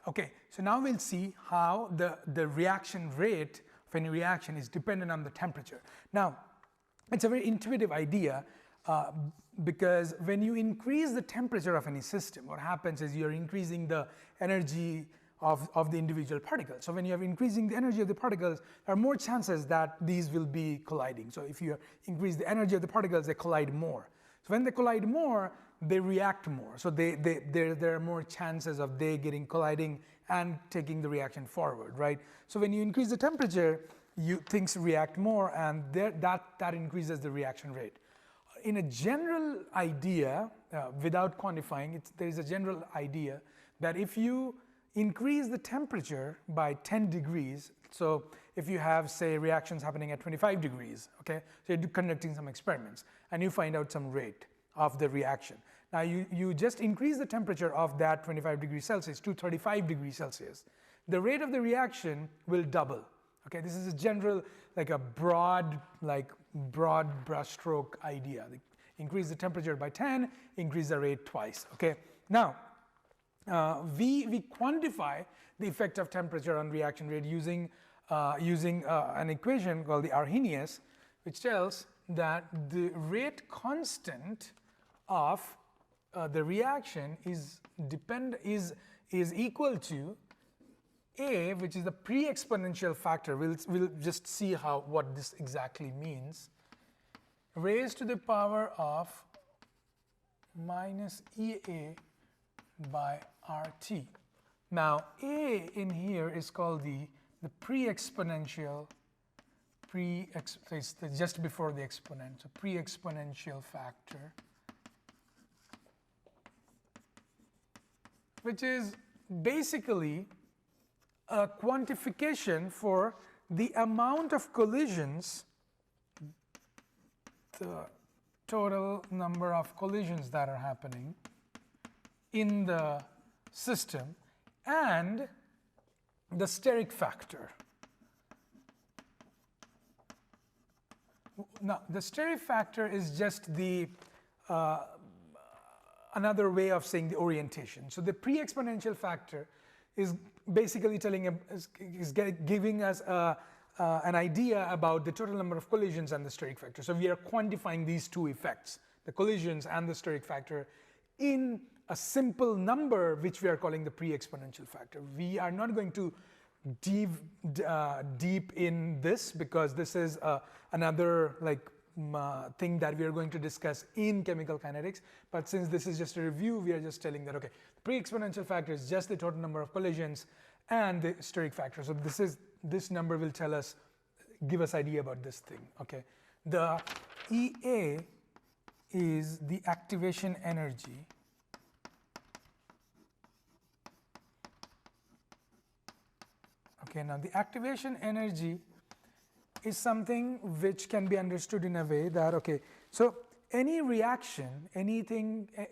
Okay, so now we'll see how the reaction rate of any reaction is dependent on the temperature. Now, it's a very intuitive idea because when you increase the temperature of any system, what happens is you're increasing the energy of the individual particles. So when you're increasing the energy of the particles, there are more chances that these will be colliding. So if you increase the energy of the particles, they collide more. So when they collide more, they react more. So there are more chances of they getting colliding and taking the reaction forward, right? So when you increase the temperature, things react more, and that increases the reaction rate. In a general idea, without quantifying, there is a general idea that if you increase the temperature by 10 degrees, so if you have, say, reactions happening at 25 degrees, okay, so you're conducting some experiments, and you find out some rate of the reaction. Now, you just increase the temperature of that 25 degrees Celsius to 35 degrees Celsius. The rate of the reaction will double. Okay, this is a general, like a broad brushstroke idea. Increase the temperature by 10, increase the rate twice. Okay, now we quantify the effect of temperature on reaction rate using an equation called the Arrhenius, which tells that the rate constant of the reaction is equal to A, which is the pre-exponential factor. We'll just see what this exactly means, raised to the power of minus EA by RT. Now, A in here is called the pre-exponential, just before the exponent, so pre-exponential factor, which is basically a quantification for the amount of collisions, the total number of collisions that are happening in the system, and the steric factor. Now, the steric factor is just the another way of saying the orientation. So the pre-exponential factor is basically giving us an idea about the total number of collisions and the steric factor. So we are quantifying these two effects, the collisions and the steric factor, in a simple number which we are calling the pre-exponential factor. We are not going to deep in this because this is another thing that we are going to discuss in chemical kinetics. But since this is just a review, we are just telling that, okay, the pre-exponential factor is just the total number of collisions and the steric factor. So this number will give us idea about this thing. Okay, the EA is the activation energy Okay, now the activation energy is something which can be understood in a way that, okay, so any reaction,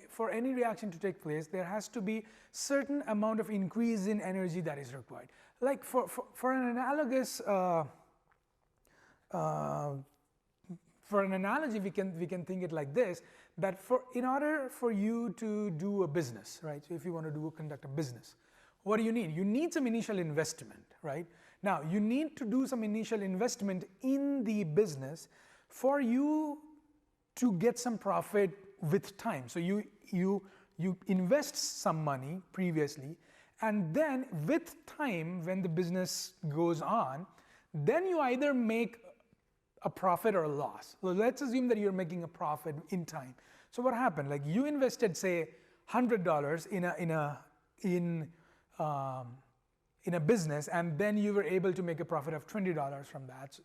for any reaction to take place, there has to be certain amount of increase in energy that is required. Like for an analogous, for an analogy, we can think it like this: that in order for you to do a business, right? So if you want to conduct a business, what do you need? You need some initial investment, right? Now you need to do some initial investment in the business for you to get some profit with time. So you invest some money previously, and then with time, when the business goes on, then you either make a profit or a loss. So let's assume that you're making a profit in time. So what happened? Like you invested, say, $100 in a business, and then you were able to make a profit of $20 from that.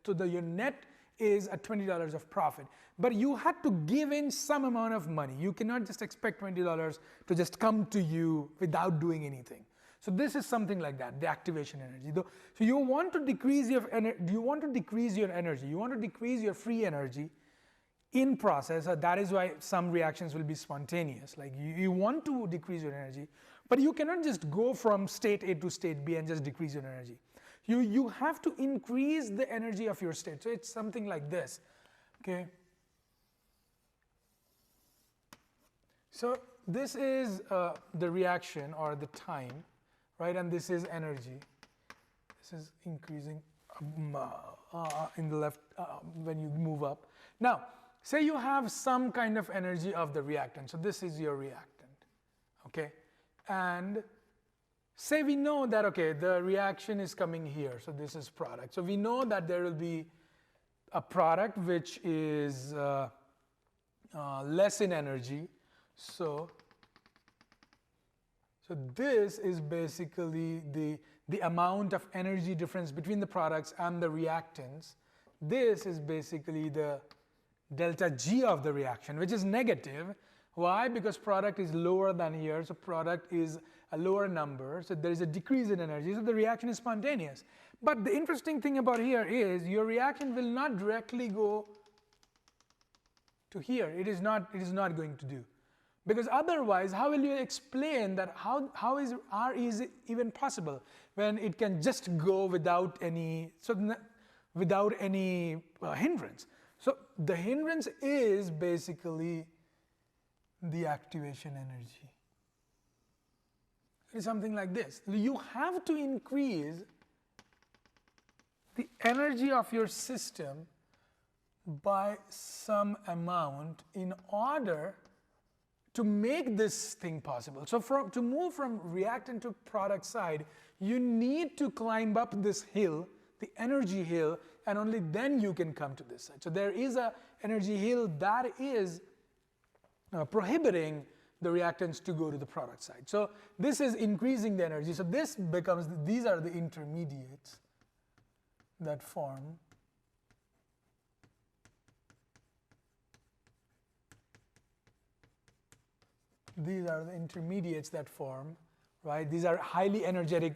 So your net is at $20 of profit, but you had to give in some amount of money. You cannot just expect $20 to just come to you without doing anything. So this is something like that, the activation energy. So you want to decrease your energy, you want to decrease your free energy in process. That is why some reactions will be spontaneous. Like you want to decrease your energy, but you cannot just go from state A to state B and just decrease your energy. You have to increase the energy of your state. So it's something like this, okay? So this is the reaction or the time, right? And this is energy. This is increasing in the left when you move up. Now, say you have some kind of energy of the reactant. So this is your reactant, okay? And say we know that, okay, the reaction is coming here. So this is product. So we know that there will be a product which is less in energy. So this is basically the amount of energy difference between the products and the reactants. This is basically the delta G of the reaction, which is negative. Why? Because product is lower than here, so product is a lower number, so there is a decrease in energy, so the reaction is spontaneous. But the interesting thing about here is your reaction will not directly go to here. It is not going to do. Because otherwise, how will you explain that how is R is even possible when it can just go without any hindrance? So the hindrance is basically the activation energy. It's something like this. You have to increase the energy of your system by some amount in order to make this thing possible. So to move from reactant to product side, you need to climb up this hill, the energy hill, and only then you can come to this side. So there is a energy hill that is prohibiting the reactants to go to the product side. So this is increasing the energy. So this becomes, these are the intermediates that form. These are the intermediates that form, right? These are highly energetic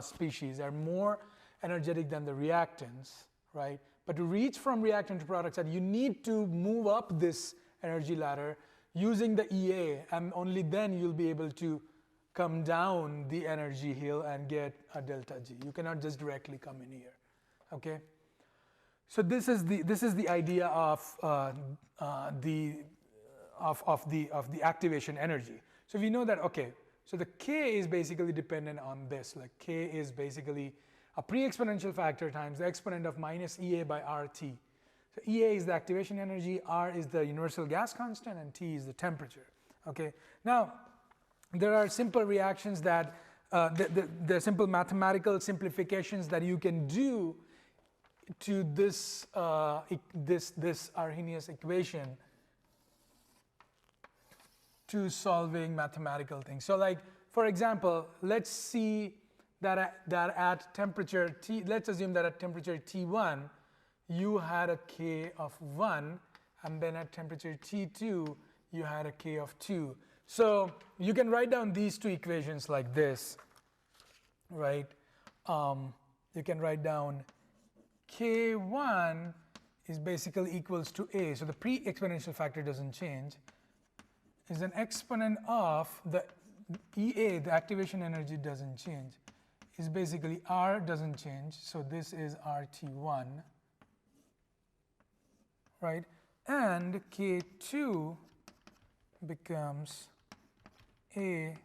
species. They're more energetic than the reactants, right? But to reach from reactant to product side, you need to move up this energy ladder using the EA, and only then you'll be able to come down the energy hill and get a delta G. You cannot just directly come in here, okay? So this is the idea of the activation energy. So we know that, okay, so the K is basically dependent on this. Like K is basically a pre-exponential factor times the exponent of minus EA by RT. So EA is the activation energy, R is the universal gas constant, and T is the temperature. Okay. Now, there are simple reactions that the simple mathematical simplifications that you can do to this this Arrhenius equation to solving mathematical things. So, like for example, let's see that at temperature T, let's assume that at temperature T1 you had a K of 1, and then at temperature T2 you had a K of 2. So you can write down these two equations like this, right? You can write down K1 is basically equals to A, so the pre-exponential factor doesn't change, is an exponent of the EA, the activation energy doesn't change, is basically R doesn't change, so this is RT1, right? And K2 becomes A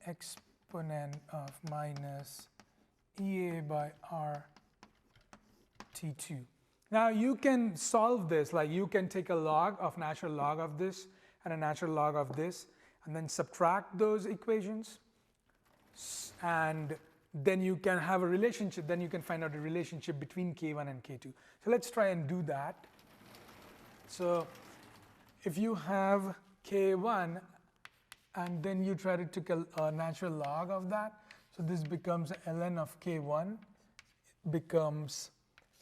exponent of minus EA by RT2. Now you can solve this, like you can take a log of natural log of this and a natural log of this, and then subtract those equations, and then you can have a relationship, then you can find out a relationship between K1 and K2. So let's try and do that. So if you have K1 and then you try to take a natural log of that, so this becomes ln of K1 becomes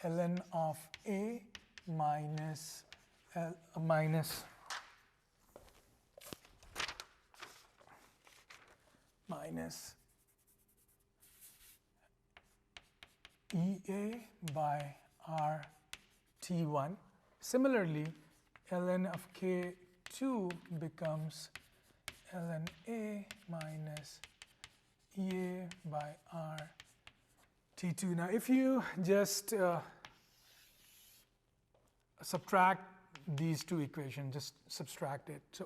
ln of A minus EA by RT1. Similarly, ln of K2 becomes ln A minus EA by RT2. Now, if you just subtract these two equations, just subtract it. So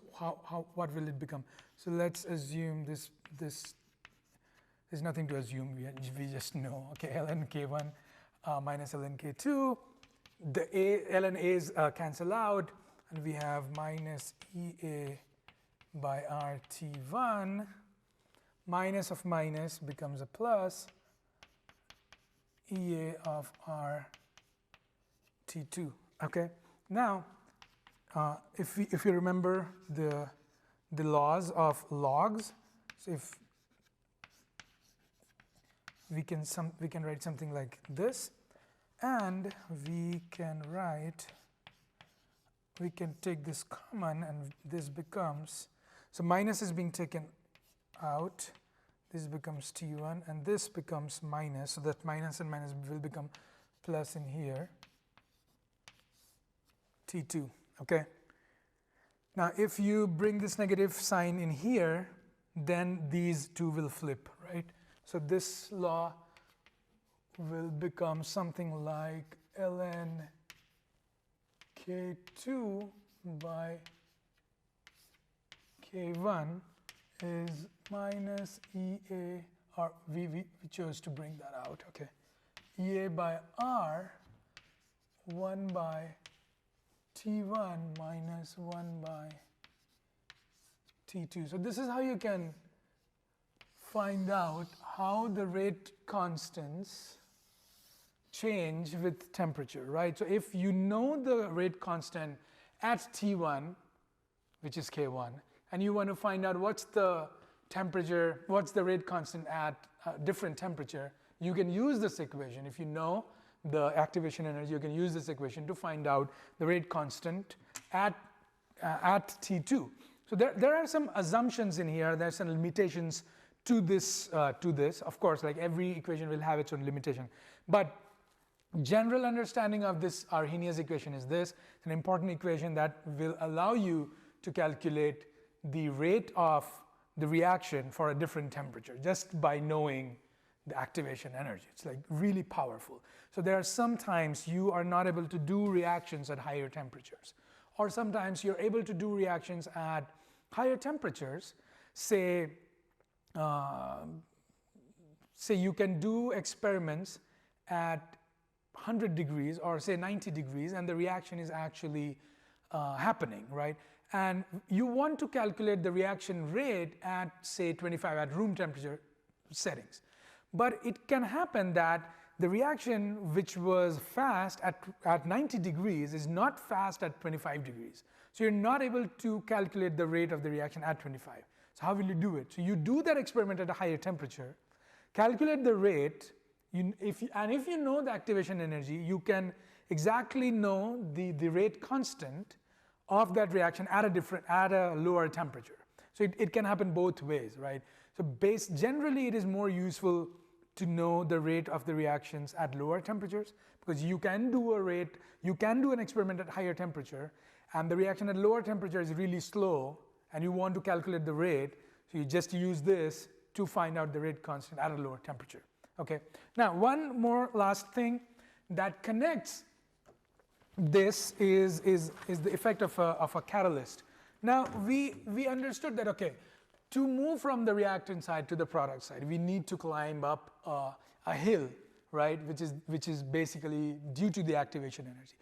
what will it become? So let's assume this There's nothing to assume, we just know. Okay, ln k1 minus ln k2. The ln a's cancel out, and we have minus EA by RT1. Minus of minus becomes a plus EA of RT2. Okay. Now, if you remember the laws of logs, so if we can write something like this, and we can take this common, and this becomes, so minus is being taken out, this becomes T1, and this becomes minus, so that minus and minus will become plus in here, T2. Okay. Now, if you bring this negative sign in here, then these two will flip, right? So this law will become something like ln k2 by k1 is minus EA, or we chose to bring that out, okay. EA by R 1 by T1 minus 1 by T2. So this is how you can find out how the rate constants change with temperature, right? So if you know the rate constant at T1, which is K1, and you want to find out what's the temperature, what's the rate constant at a different temperature, you can use this equation. If you know the activation energy, you can use this equation to find out the rate constant at T2. So there are some assumptions in here, there's some limitations to this. Of course, like every equation will have its own limitation. But general understanding of this Arrhenius equation is this. It's an important equation that will allow you to calculate the rate of the reaction for a different temperature just by knowing the activation energy. It's like really powerful. So there are sometimes you are not able to do reactions at higher temperatures, or sometimes you're able to do reactions at higher temperatures. Say you can do experiments at 100 degrees or say 90 degrees, and the reaction is actually happening, right? And you want to calculate the reaction rate at say 25 at room temperature settings. But it can happen that the reaction which was fast at 90 degrees is not fast at 25 degrees. So you're not able to calculate the rate of the reaction at 25. So how will you do it? So you do that experiment at a higher temperature, calculate the rate, if you know the activation energy, you can exactly know the rate constant of that reaction at a lower temperature. So it can happen both ways, right? So generally it is more useful to know the rate of the reactions at lower temperatures, because you can do an experiment at higher temperature, and the reaction at lower temperature is really slow, and you want to calculate the rate, so you just use this to find out the rate constant at a lower temperature. Okay. Now, one more last thing that connects this is the effect of a catalyst. Now, we understood that, okay, to move from the reactant side to the product side, we need to climb up a hill, right, which is basically due to the activation energy.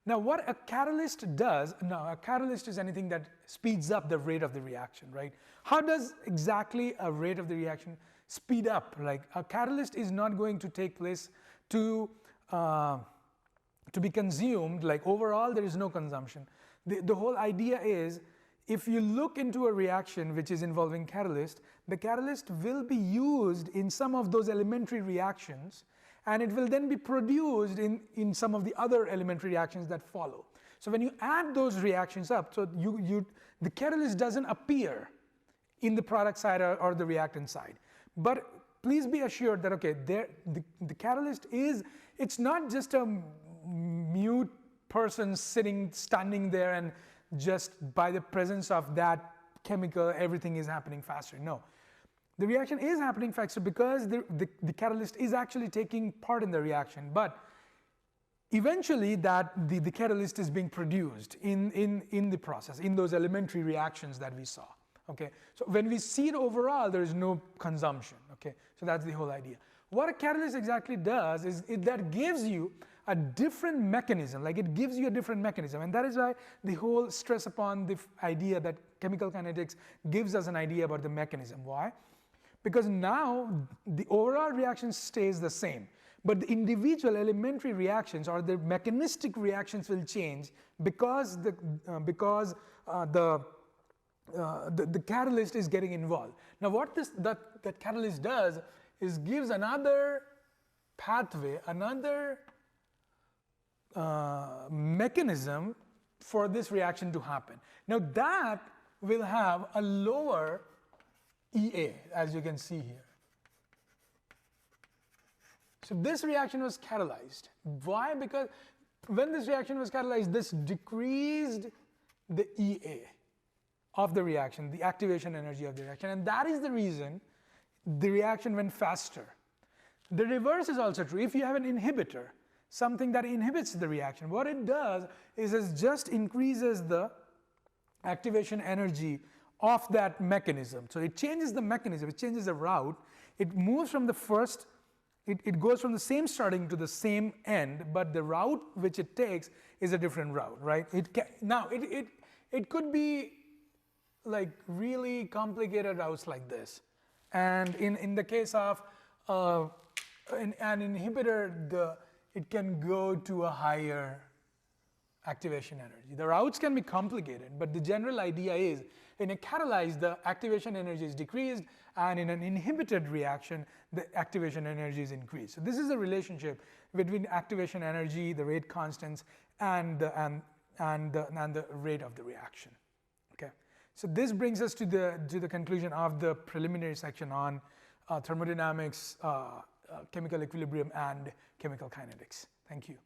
Now, what a catalyst does, a catalyst is anything that speeds up the rate of the reaction, right? How does exactly a rate of the reaction speed up? Like, a catalyst is not going to take place to be consumed, like overall there is no consumption. The whole idea is, if you look into a reaction which is involving catalyst, the catalyst will be used in some of those elementary reactions, and it will then be produced in some of the other elementary reactions that follow. So when you add those reactions up, so the catalyst doesn't appear in the product side or the reactant side. But please be assured that, okay, the catalyst it's not just a mute person standing there and just by the presence of that chemical, everything is happening faster. No. The reaction is happening faster because the catalyst is actually taking part in the reaction. But eventually the catalyst is being produced in the process, in those elementary reactions that we saw. Okay, so when we seed overall, there is no consumption. Okay, so that's the whole idea. What a catalyst exactly does is that gives you a different mechanism, like it gives you a different mechanism, and that is why the whole stress upon the idea that chemical kinetics gives us an idea about the mechanism. Why? Because now the overall reaction stays the same, but the individual elementary reactions or the mechanistic reactions will change because the catalyst is getting involved. Now what that catalyst does is gives another pathway, another mechanism for this reaction to happen. Now that will have a lower EA, as you can see here. So this reaction was catalyzed. Why? Because when this reaction was catalyzed, this decreased the EA of the reaction, the activation energy of the reaction, and that is the reason the reaction went faster. The reverse is also true. If you have an inhibitor, something that inhibits the reaction, what it does is it just increases the activation energy of that mechanism. So it changes the mechanism, it changes the route, it moves from the first, it goes from the same starting to the same end, but the route which it takes is a different route, right? It could be like really complicated routes like this. And in the case of an inhibitor, it can go to a higher activation energy. The routes can be complicated, but the general idea is in a catalyzed, the activation energy is decreased, and in an inhibited reaction, the activation energy is increased. So this is the relationship between activation energy, the rate constants, and the rate of the reaction. Okay. So this brings us to the conclusion of the preliminary section on thermodynamics, chemical equilibrium, and chemical kinetics. Thank you.